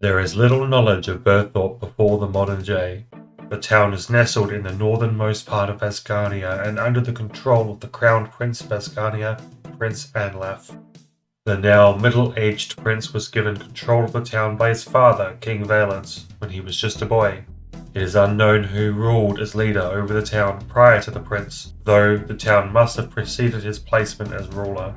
There is little knowledge of Burthorpe before the modern day. The town is nestled in the northernmost part of Asgarnia and under the control of the Crown Prince of Asgarnia, Prince Anlaf. The now middle-aged prince was given control of the town by his father, King Valence, when he was just a boy. It is unknown who ruled as leader over the town prior to the prince, though the town must have preceded his placement as ruler.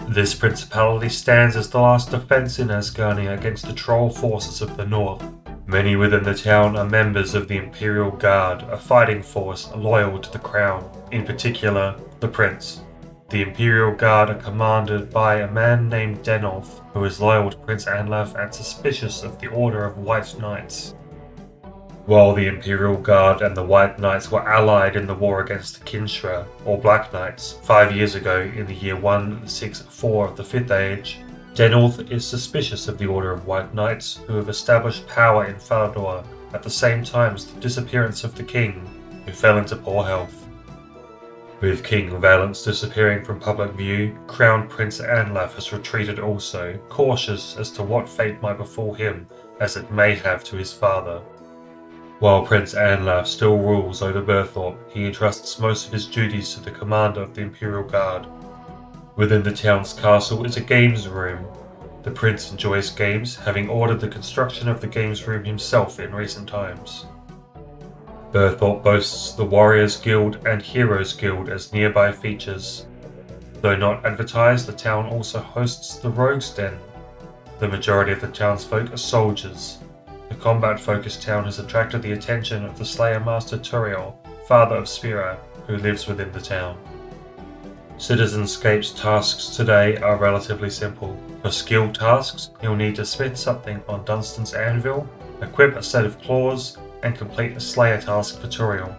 This principality stands as the last defense in Asgarnia against the troll forces of the north. Many within the town are members of the Imperial Guard, a fighting force loyal to the crown, in particular, the prince. The Imperial Guard are commanded by a man named Denolf, who is loyal to Prince Anlaf and suspicious of the Order of White Knights. While the Imperial Guard and the White Knights were allied in the war against the Kinshra, or Black Knights, 5 years ago in the year 164 of the Fifth Age, Denolf is suspicious of the Order of White Knights, who have established power in Falador at the same time as the disappearance of the king, who fell into poor health. With King Valence disappearing from public view, Crown Prince Anlaf has retreated also, cautious as to what fate might befall him, as it may have to his father. While Prince Anlaf still rules over Burthorpe, he entrusts most of his duties to the commander of the Imperial Guard. Within the town's castle is a games room. The prince enjoys games, having ordered the construction of the games room himself in recent times. Burthorpe boasts the Warriors Guild and Heroes Guild as nearby features. Though not advertised, the town also hosts the Rogues Den. The majority of the townsfolk are soldiers. The combat-focused town has attracted the attention of the Slayer Master Turiel, father of Spira, who lives within the town. Citizenscape's tasks today are relatively simple. For skill tasks, you'll need to smith something on Dunstan's anvil, equip a set of claws, and complete a Slayer task for Turiel.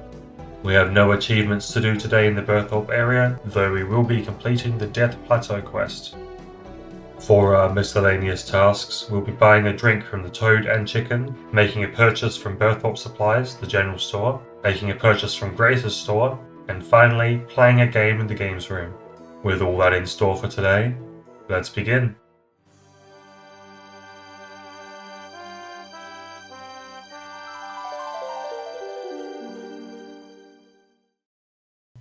We have no achievements to do today in the Burthorpe area, though we will be completing the Death Plateau quest. For our miscellaneous tasks, we'll be buying a drink from the Toad and Chicken, making a purchase from Burthorpe Supplies, the general store, making a purchase from Grace's store, and finally, playing a game in the games room. With all that in store for today, let's begin.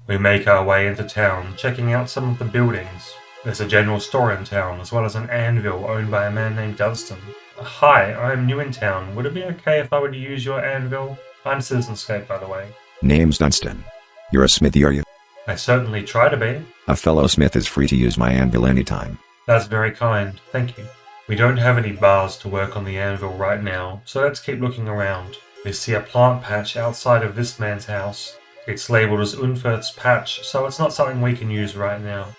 We make our way into town, checking out some of the buildings. There's a general store in town, as well as an anvil owned by a man named Dunstan. Hi, I'm new in town. Would it be okay if I were to use your anvil? I'm Citizenscape, by the way. Name's Dunstan. You're a smithy, are you? I certainly try to be. A fellow smith is free to use my anvil anytime. That's very kind, thank you. We don't have any bars to work on the anvil right now, so let's keep looking around. We see a plant patch outside of this man's house. It's labelled as Unferth's Patch, so it's not something we can use right now.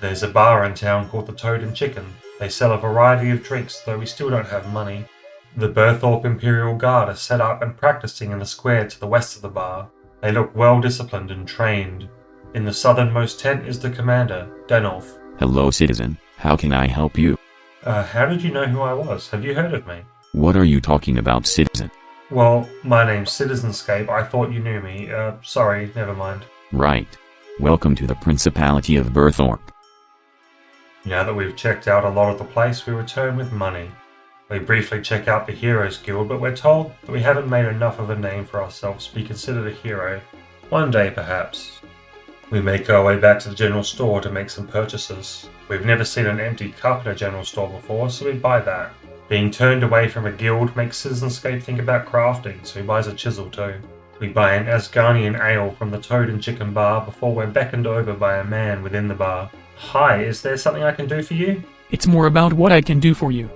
There's a bar in town called the Toad and Chicken. They sell a variety of drinks, though we still don't have money. The Burthorpe Imperial Guard are set up and practicing in the square to the west of the bar. They look well disciplined and trained. In the southernmost tent is the commander, Denolf. Hello, citizen. How can I help you? How did you know who I was? Have you heard of me? What are you talking about, citizen? Well, my name's Citizenscape. I thought you knew me. Sorry, never mind. Right. Welcome to the Principality of Burthorpe. Now that we've checked out a lot of the place, we return with money. We briefly check out the Heroes Guild, but we're told that we haven't made enough of a name for ourselves to be considered a hero. One day, perhaps. We make our way back to the general store to make some purchases. We've never seen an empty cup in a general store before, so we buy that. Being turned away from a guild makes Citizenscape think about crafting, so he buys a chisel too. We buy an Asgarnian ale from the Toad and Chicken bar before we're beckoned over by a man within the bar. Hi, is there something I can do for you? It's more about what I can do for you.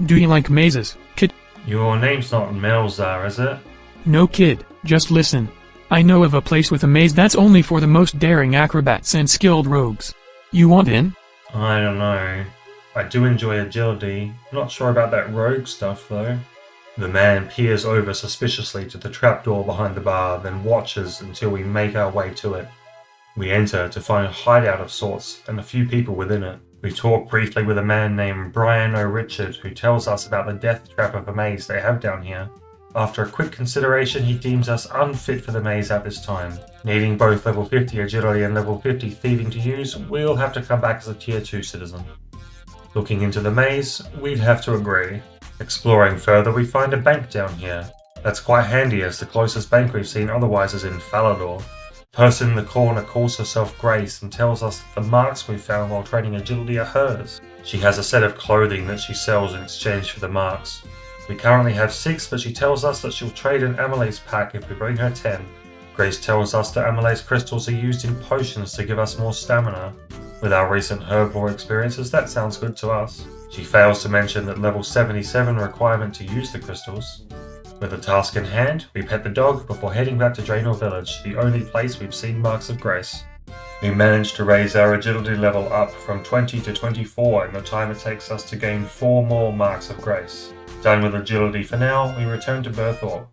Do you like mazes, kid? Your name's not Melzar, is it? No, kid, just listen. I know of a place with a maze that's only for the most daring acrobats and skilled rogues. You want in? I don't know. I do enjoy agility. Not sure about that rogue stuff, though. The man peers over suspiciously to the trapdoor behind the bar, then watches until we make our way to it. We enter to find a hideout of sorts and a few people within it. We talk briefly with a man named Brian O'Richard, who tells us about the death trap of a maze they have down here. After a quick consideration, he deems us unfit for the maze at this time. Needing both level 50 agility and level 50 thieving to use, we'll have to come back as a tier 2 citizen. Looking into the maze, we'd have to agree. Exploring further, we find a bank down here. That's quite handy as the closest bank we've seen otherwise is in Falador. The person in the corner calls herself Grace and tells us that the marks we found while trading agility are hers. She has a set of clothing that she sells in exchange for the marks. We currently have 6, but she tells us that she'll trade an amylase pack if we bring her 10. Grace tells us that amylase crystals are used in potions to give us more stamina. With our recent herb lore experiences, that sounds good to us. She fails to mention that level 77 requirement to use the crystals. With the task in hand, we pet the dog before heading back to Draenor Village, the only place we've seen marks of Grace. We managed to raise our agility level up from 20 to 24 in the time it takes us to gain 4 more marks of Grace. Done with agility for now, we return to Burthorpe.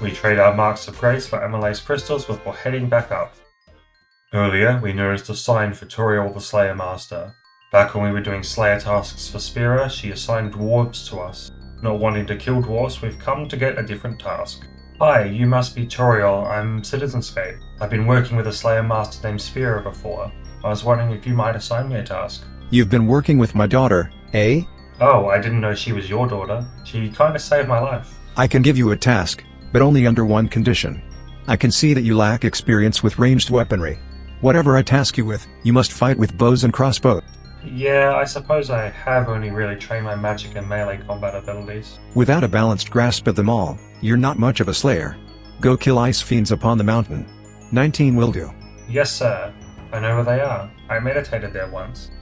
We trade our marks of Grace for amylase crystals before heading back up. Earlier, we noticed a sign for Toriel the Slayer Master. Back when we were doing Slayer tasks for Spira, she assigned dwarves to us. Not wanting to kill dwarves, we've come to get a different task. Hi, you must be Toriel, I'm Citizenscape. I've been working with a Slayer Master named Spira before. I was wondering if you might assign me a task. You've been working with my daughter, eh? Oh, I didn't know she was your daughter. She kinda saved my life. I can give you a task, but only under one condition. I can see that you lack experience with ranged weaponry. Whatever I task you with, you must fight with bows and crossbows. Yeah, I suppose I have only really trained my magic and melee combat abilities. Without a balanced grasp of them all, you're not much of a slayer. Go kill ice fiends upon the mountain. 19 will do. Yes, sir. I know where they are. I meditated there once.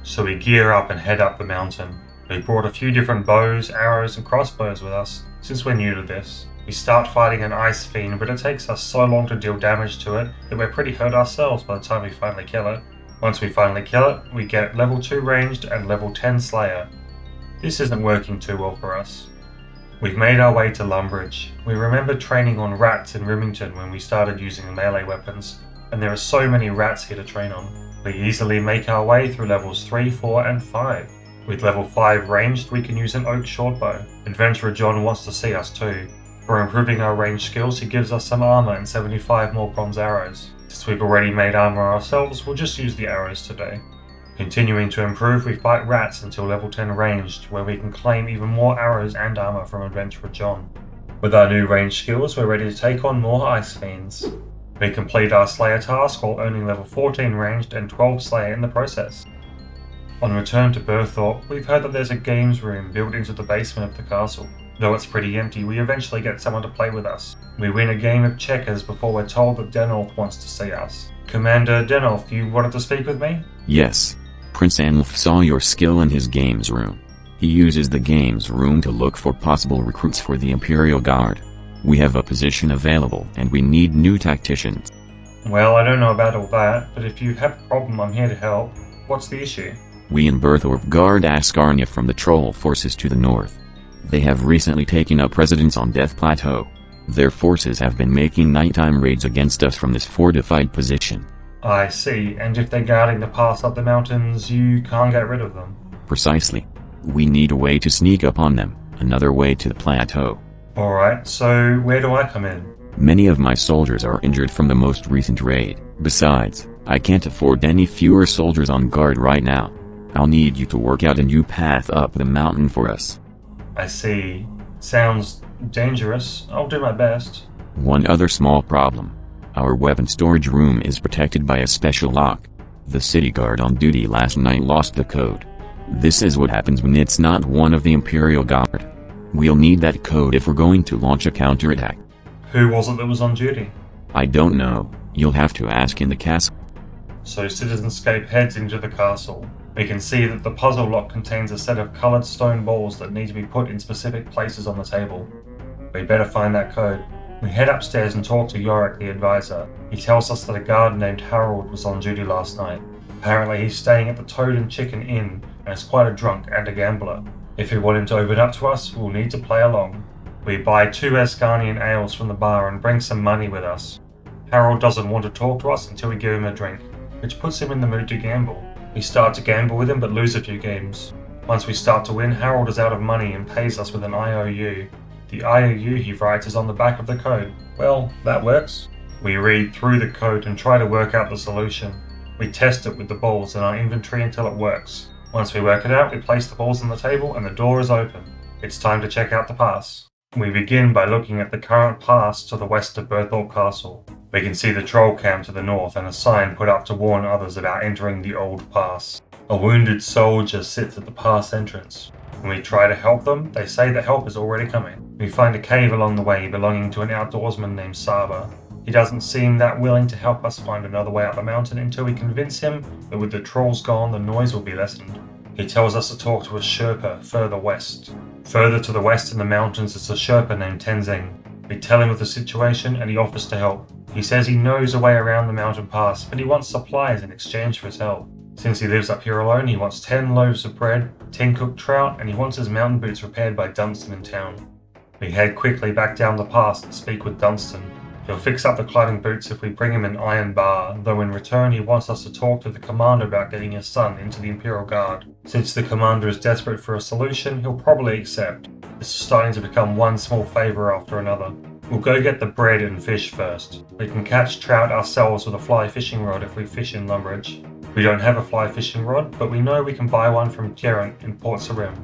So we gear up and head up the mountain. We brought a few different bows, arrows, and crossbows with us, since we're new to this. We start fighting an ice fiend, but it takes us so long to deal damage to it that we're pretty hurt ourselves by the time we finally kill it. Once we finally kill it, we get level 2 ranged and level 10 slayer. This isn't working too well for us. We've made our way to Lumbridge. We remember training on rats in Rimington when we started using melee weapons, and there are so many rats here to train on. We easily make our way through levels 3, 4, and 5. With level 5 ranged, we can use an oak shortbow. Adventurer John wants to see us too. For improving our range skills, he gives us some armor and 75 more bronze arrows. Since we've already made armor ourselves, we'll just use the arrows today. Continuing to improve, we fight rats until level 10 ranged, where we can claim even more arrows and armor from Adventurer John. With our new range skills, we're ready to take on more ice fiends. We complete our Slayer task while earning level 14 ranged and 12 Slayer in the process. On return to Burthorpe, we've heard that there's a games room built into the basement of the castle. Though it's pretty empty, we eventually get someone to play with us. We win a game of checkers before we're told that Denolf wants to see us. Commander Denolf, you wanted to speak with me? Yes. Prince Anlf saw your skill in his games room. He uses the games room to look for possible recruits for the Imperial Guard. We have a position available and we need new tacticians. Well, I don't know about all that, but if you have a problem, I'm here to help. What's the issue? We in Burthorpe guard Asgarnia from the troll forces to the north. They have recently taken up residence on Death Plateau. Their forces have been making nighttime raids against us from this fortified position. I see, and if they're guarding the pass up the mountains, you can't get rid of them. Precisely. We need a way to sneak up on them, another way to the plateau. Alright, so where do I come in? Many of my soldiers are injured from the most recent raid. Besides, I can't afford any fewer soldiers on guard right now. I'll need you to work out a new path up the mountain for us. I see. Sounds dangerous. I'll do my best. One other small problem. Our weapon storage room is protected by a special lock. The city guard on duty last night lost the code. This is what happens when it's not one of the Imperial Guard. We'll need that code if we're going to launch a counterattack. Who was it that was on duty? I don't know. You'll have to ask in the castle. So Citizenscape heads into the castle. We can see that the puzzle lock contains a set of coloured stone balls that need to be put in specific places on the table. We better find that code. We head upstairs and talk to Yorick, the advisor. He tells us that a guard named Harold was on duty last night. Apparently he's staying at the Toad and Chicken Inn and is quite a drunk and a gambler. If we want him to open up to us, we'll need to play along. We buy 2 Asgarnian ales from the bar and bring some money with us. Harold doesn't want to talk to us until we give him a drink, which puts him in the mood to gamble. We start to gamble with him but lose a few games. Once we start to win, Harold is out of money and pays us with an IOU. The IOU he writes is on the back of the code. Well, that works. We read through the code and try to work out the solution. We test it with the balls in our inventory until it works. Once we work it out, we place the balls on the table and the door is open. It's time to check out the pass. We begin by looking at the current pass to the west of Burthorpe Castle. We can see the troll camp to the north and a sign put up to warn others about entering the old pass. A wounded soldier sits at the pass entrance. When we try to help them, they say that help is already coming. We find a cave along the way belonging to an outdoorsman named Saba. He doesn't seem that willing to help us find another way up the mountain until we convince him that with the trolls gone, the noise will be lessened. He tells us to talk to a Sherpa further west. Further to the west in the mountains is a Sherpa named Tenzing. We tell him of the situation and he offers to help. He says he knows a way around the mountain pass, but he wants supplies in exchange for his help. Since he lives up here alone, he wants 10 loaves of bread, 10 cooked trout, and he wants his mountain boots repaired by Dunstan in town. We head quickly back down the pass and speak with Dunstan. He'll fix up the climbing boots if we bring him an iron bar, though in return he wants us to talk to the commander about getting his son into the Imperial Guard. Since the commander is desperate for a solution, he'll probably accept. This is starting to become one small favour after another. We'll go get the bread and fish first. We can catch trout ourselves with a fly fishing rod if we fish in Lumbridge. We don't have a fly fishing rod, but we know we can buy one from Geraint in Port Sarim.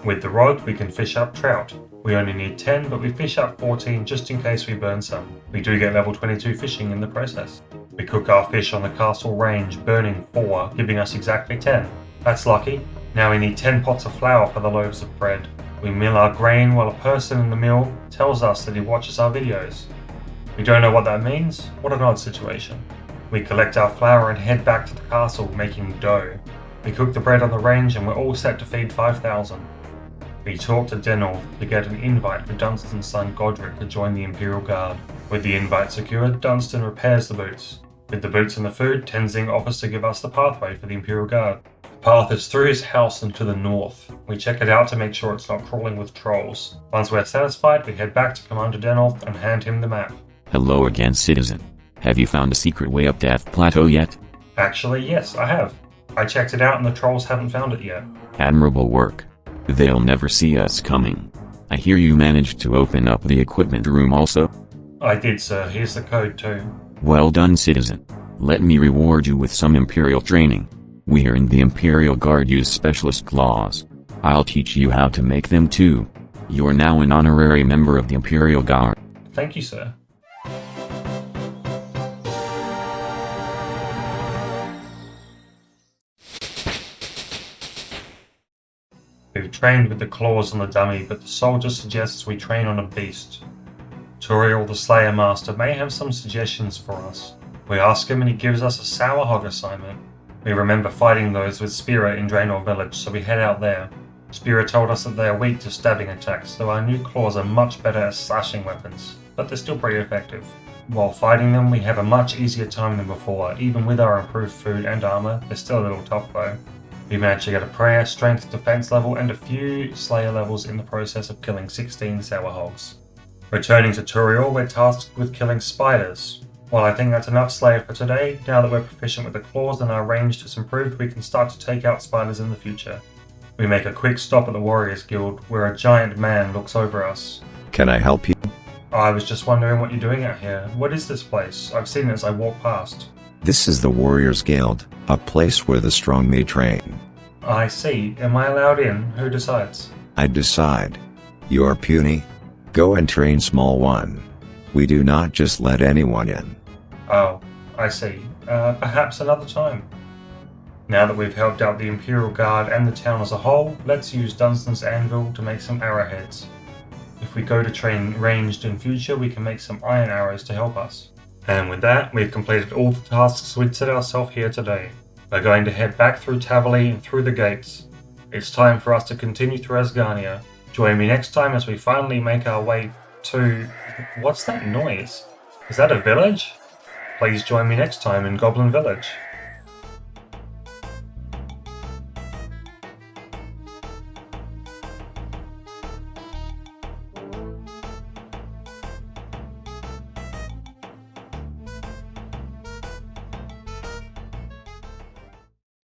With the rod, we can fish up trout. We only need 10, but we fish up 14 just in case we burn some. We do get level 22 fishing in the process. We cook our fish on the castle range, burning 4, giving us exactly 10. That's lucky. Now we need 10 pots of flour for the loaves of bread. We mill our grain while a person in the mill tells us that he watches our videos. We don't know what that means. What an odd situation. We collect our flour and head back to the castle, making dough. We cook the bread on the range and we're all set to feed 5,000. We talk to Denolf to get an invite for Dunstan's son Godric to join the Imperial Guard. With the invite secured, Dunstan repairs the boots. With the boots and the food, Tenzing offers to give us the pathway for the Imperial Guard. The path is through his house and to the north. We check it out to make sure it's not crawling with trolls. Once we're satisfied, we head back to Commander Denolf and hand him the map. Hello again, citizen. Have you found a secret way up Death Plateau yet? Actually, yes, I have. I checked it out and the trolls haven't found it yet. Admirable work. They'll never see us coming. I hear you managed to open up the equipment room also? I did, sir. Here's the code too. Well done, citizen. Let me reward you with some Imperial training. We here in the Imperial Guard use specialist claws. I'll teach you how to make them too. You're now an honorary member of the Imperial Guard. Thank you, sir. We've trained with the claws on the dummy, but the soldier suggests we train on a beast. Turiel the Slayer Master may have some suggestions for us. We ask him and he gives us a sour hog assignment. We remember fighting those with Spira in Draenor Village, so we head out there. Spira told us that they are weak to stabbing attacks, though our new claws are much better at slashing weapons, but they're still pretty effective. While fighting them, we have a much easier time than before. Even with our improved food and armor, they're still a little tough though. We managed to get a prayer, strength, defense level, and a few slayer levels in the process of killing 16 sour hogs. Returning to Turiel, we're tasked with killing spiders. While I think that's enough slayer for today, now that we're proficient with the claws and our range is improved, we can start to take out spiders in the future. We make a quick stop at the Warriors Guild, where a giant man looks over us. Can I help you? I was just wondering what you're doing out here. What is this place? I've seen it as I walk past. This is the Warriors Guild, a place where the strong may train. I see. Am I allowed in? Who decides? I decide. You're puny. Go and train small one. We do not just let anyone in. Oh, I see. Perhaps another time. Now that we've helped out the Imperial Guard and the town as a whole, let's use Dunstan's anvil to make some arrowheads. If we go to train ranged in future, we can make some iron arrows to help us. And with that, we've completed all the tasks we'd set ourselves here today. We're going to head back through Tavali and through the gates. It's time for us to continue through Asgarnia. Join me next time as we finally make our way to... What's that noise? Is that a village? Please join me next time in Goblin Village.